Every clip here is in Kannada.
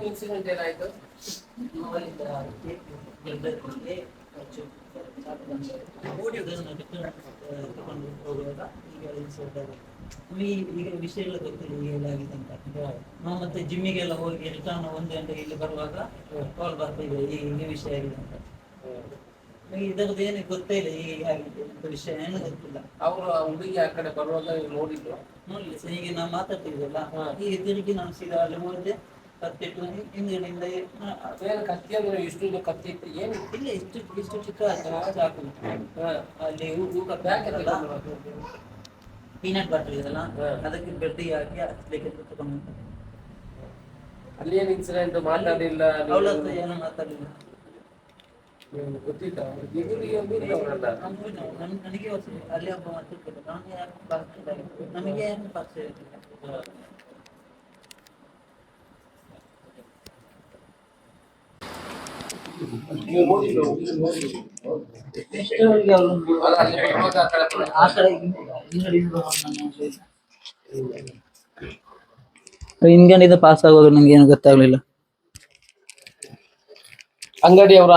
ಇನ್ಸಿಡೆಂಟ್ ಏನಾಯ್ತು? ತಗೊಂಡು ಹೋಗುವಾಗ ಈಗ ವಿಷಯ ಎಲ್ಲ ಗೊತ್ತಿಲ್ಲ ಈಗ ಏನಾಗಿದೆ ಅಂತ. ನಾವು ಮತ್ತೆ ಜಿಮ್ಮಿಗೆಲ್ಲ ಹೋಗಿ ರಿಟರ್ನ್ 1 ಗಂಟೆಗೆ ಇಲ್ಲಿ ಬರುವಾಗ ಕಾಲ್ ಬರ್ತಿದೆ ಈ ವಿಷಯ ಆಗಿದೆ ಅಂತ. ಇದರದ್ದು ಏನು ಗೊತ್ತೇ ಇಲ್ಲ ಈಗ ಆಗಿದೆ ಅಂತ ವಿಷಯ ಏನು ಗೊತ್ತಿಲ್ಲ. ಅವರು ಹುಡುಗಿ ಆ ಕಡೆ ಬರುವಾಗ ನೋಡಿದ್ರು? ನೋಡ್ಲಿ ಸರ್, ಈಗ ನಾವು ಮಾತಾಡ್ತಿದ್ವಲ್ಲ, ಈಗ ತಿರುಗಿ ನಾನು ಸೀದಾ ಅಲ್ಲಿ ಹೋದೆ. ಕತ್ತಿಟ್ಟು ಹಿಂದಿನಿಂದ ಕತ್ತಿ ಅಂದ್ರೆ ಇಷ್ಟು ಕತ್ತಿ ಇತ್ತು ಏನು ಇಲ್ಲ, ಇಷ್ಟು ಚಿಕ್ಕ ಚಾಕು. ಅಲ್ಲಿ ಪೀನಟ್ ಬಟರ್ ಇದೆಲ್ಲ, ಅದಕ್ಕೆ ಬೆಡ್ಡಿಗೆ ಹಾಕಿ ಹಚ್ಚಲಿಕ್ಕೆ ತಗೊಂಡು. ಅಲ್ಲಿ ಏನು ಇನ್ಸಿಡೆಂಟ್ ಮಾತಾಡಲಿಲ್ಲ? ಅವಳ ಹತ್ರ ಏನು ಮಾತಾಡಲಿಲ್ಲ. ಗೊತ್ತಿತ್ತ ನನಗೆ ಅಲ್ಲಿ ಒಬ್ಬ ಮಾತಾಡ್ತಿದ್ದ, ನಾನು ಯಾರು ಪರಿಚಯ, ನಮಗೆ ಏನು ಪರಿಚಯ ಇರಲಿಲ್ಲ. ಹಿಂದ್ಗಡೆಯಿಂದ ಪಾಸ್ ಆಗುವಾಗ ನಂಗೆ ಏನು ಗೊತ್ತಾಗ್ಲಿಲ್ಲ. ಅಂಗಡಿಯವರು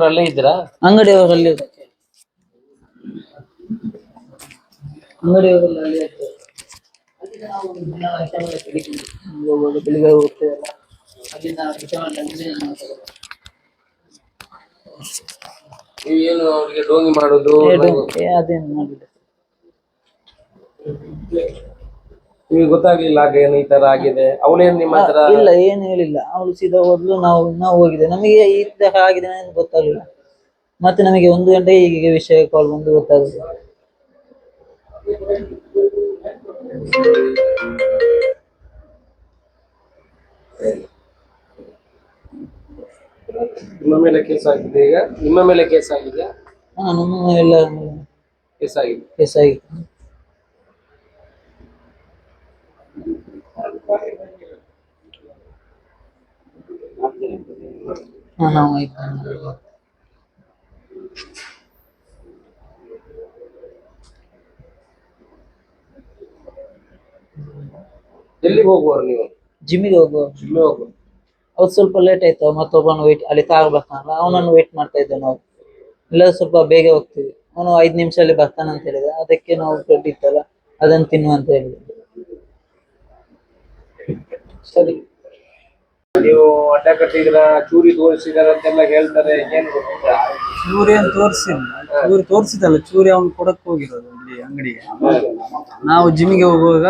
ಅಲ್ಲೇ ಇದ್ದೀರಾ? ಅಂಗಡಿಯವರಲ್ಲಿ ಬೆಳಿಗ್ಗೆ ಹೋಗ್ತೇವಲ್ಲ, ನೀವೇನು ಅವ್ರಿಗೆ ಡೋಂಗಿ ಮಾಡೋದು ಅದೇನು ಮಾಡಿಲ್ಲ. ನಿಮಗೆ ಗೊತ್ತಾಗ್ಲಿಲ್ಲ ಆಗ ಏನು ಈ ತರ ಆಗಿದೆ? ಅವಳೇನು ನಿಮ್ಮ ಹತ್ರ? ಇಲ್ಲ, ಏನು ಹೇಳಿಲ್ಲ. ಅವಳು ಸೀದಾ ಹೋದ್ಲು, ನಾವು ಹೋಗಿದೆ. ನಮಗೆ ಈ ತರ ಆಗಿದೆ ಅಂತ ಗೊತ್ತಾಗ್ಲಿಲ್ಲ. ಮತ್ತೆ ನಮಗೆ 1 ಗಂಟೆ ಹೀಗೆ ವಿಷಯ ಕಾಲ್ ಬಂದು ಗೊತ್ತಾಗುತ್ತೆ. ನಿಮ್ಮ ಮೇಲೆ ಕೇಸ್ ಆಗಿದೆ? ಈಗ ನಿಮ್ಮ ಮೇಲೆ ಕೇಸ್ ಆಗಿದೆ? ನಮ್ಮ ಎಲ್ಲ ಕೇಸ್ ಆಗಿದೆ. ಎಲ್ಲಿಗೆ ಹೋಗುವರು ನೀವು? ಜಿಮ್ಮಿಗೆ ಹೋಗುವ. ಅವ್ರು ಸ್ವಲ್ಪ ಲೇಟ್ ಆಯ್ತು, ಮತ್ತೊಬ್ಬನು ವೇಟ್ ಅಲ್ಲಿ ಕಾರ್ ಬರ್ತಾನಲ್ಲ, ಅವನನ್ನು ವೇಟ್ ಮಾಡ್ತಾ ಇದ್ದೆ ನಾವು. ಇಲ್ಲ ಸ್ವಲ್ಪ ಬೇಗ ಹೋಗ್ತೀವಿ, ಅವನು 5 ನಿಮಿಷದಲ್ಲಿ ಬರ್ತಾನೆ ಅಂತ ಹೇಳಿದ. ಅದಕ್ಕೆ ನಾವು ಬ್ರೆಡ್ ಇತ್ತಲ್ಲ ಅದನ್ನು ತಿನ್ನುವ ಅಂತ ಹೇಳಿದ್ವಿ. ಸರಿ, ನೀವು ಅಡ್ಡ ಕಟ್ಟಿದ್ರ, ಚೂರಿ ತೋರಿಸಿದಾರ ಅಂತೆಲ್ಲ ಹೇಳ್ತಾರೆ, ಏನು ಗೊತ್ತಿಲ್ಲ? ಚೂರಿ ಅಂತ ತೋರಿಸಿದಲ್ಲ, ಚೂರಿ ಅವ್ನು ಕೊಡಕ್ ಹೋಗಿರೋದು ಇಲ್ಲಿ ಅಂಗಡಿಗೆ. ನಾವು ಜಿಮ್ಮಿಗೆ ಹೋಗುವಾಗ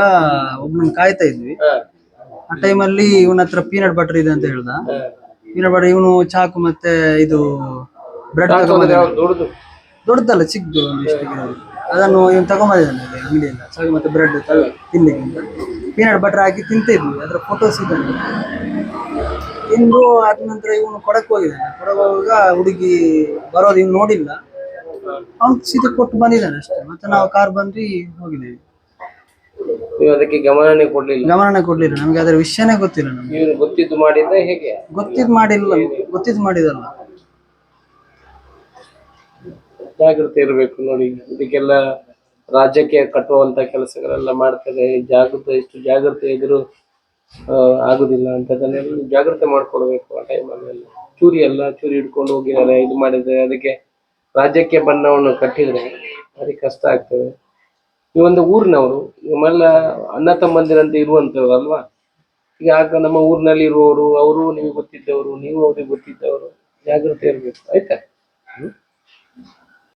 ಒಬ್ಬನ ಕಾಯ್ತಾ ಇದ್ವಿ. ಆ ಟೈಮಲ್ಲಿ ಇವನ ಹತ್ರ ಪೀನಟ್ ಬಟರ್ ಇದೆ ಅಂತ ಹೇಳ್ದ. ಪೀನಟ್ ಬಟರ್ ಇವನು ಚಾಕು ಮತ್ತೆ ಇದು ಬ್ರೆಡ್ ದೊಡ್ಡದಲ್ಲ, ಚಿಕ್ಕದು ಒಂದಿಷ್ಟು. ಅದನ್ನು ಇವನು ತಗೊಂಬಂದಿದ್ದಾನೆ ಅಂಗಡಿಯಲ್ಲ, ಚಾಕು ಮತ್ತೆ ಬ್ರೆಡ್ ತಿನ್ಲಿಕ್ಕೆ. ಪೀನಟ್ ಬಟರ್ ಹಾಕಿ ತಿಂತಿದ್ವಿ, ಅದ್ರ ಫೋಟೋಸ್ ಇದ್ದಾನೆ. ತಿಂದು ಆದ ನಂತರ ಇವನು ಕೊಡಕ್ ಹೋಗಿದ್ದಾನೆ. ಹೋಗುವಾಗ ಹುಡುಗಿ ಬರೋದು ಇವ್ನು ನೋಡಿಲ್ಲ, ಅವ್ನು ಸೀದಾ ಕೊಟ್ಟು ಬಂದಿದ್ದಾನೆ ಅಷ್ಟೇ. ಮತ್ತೆ ನಾವು ಕಾರ್ ಬಂದ್ವಿ, ಹೋಗಿದ್ದೇವೆ. ನೀವು ಅದಕ್ಕೆ ಗಮನನೇ ಕೊಡ್ಲಿಲ್ಲ? ನಮ್ಗೆ ಅದರ ವಿಷಯನೇ ಗೊತ್ತಿಲ್ಲ. ನಮ್ಗೆ ಗೊತ್ತಿದ್ದು ಮಾಡಿದ್ರೆ ಹೇಗೆ? ಗೊತ್ತಿದ್ದು ಮಾಡಿದಲ್ಲ. ಜಾಗ್ರತೆ ಇರಬೇಕು ನೋಡಿ. ಇದಕ್ಕೆಲ್ಲ ರಾಜ್ಯಕ್ಕೆ ಕಟ್ಟುವಂತ ಕೆಲಸಗಳೆಲ್ಲ ಮಾಡ್ತಾರೆ. ಎಷ್ಟು ಜಾಗ್ರತೆ ಇದ್ರು ಆಗುದಿಲ್ಲ ಅಂತದನ್ನೆಲ್ಲ ಜಾಗ್ರತೆ ಮಾಡ್ಕೊಡ್ಬೇಕು. ಆ ಟೈಮಲ್ಲೆಲ್ಲ ಚೂರಿ ಹಿಡ್ಕೊಂಡು ಹೋಗಿದ್ದಾರೆ, ಇದು ಮಾಡಿದ್ರೆ ಅದಕ್ಕೆ ರಾಜ್ಯಕ್ಕೆ ಬಣ್ಣವನ್ನು ಕಟ್ಟಿದ್ರೆ ಅದಕ್ಕೆ ಕಷ್ಟ ಆಗ್ತದೆ. ನೀವೊಂದು ಊರಿನವರು, ನಿಮ್ಮೆಲ್ಲ ಅಣ್ಣ ತಮ್ಮಂದಿರಂತೆ ಇರುವಂತವ್ರು ಅಲ್ವಾ? ಈಗ ಆಗ ನಮ್ಮ ಊರಿನಲ್ಲಿ ಇರುವವರು, ಅವರು ನಿಮಗೆ ಗೊತ್ತಿದ್ದವರು, ನೀವು ಅವ್ರಿಗೆ ಗೊತ್ತಿದ್ದವರು, ಜಾಗ್ರತೆ ಇರ್ಬೇಕು. ಆಯ್ತಾ?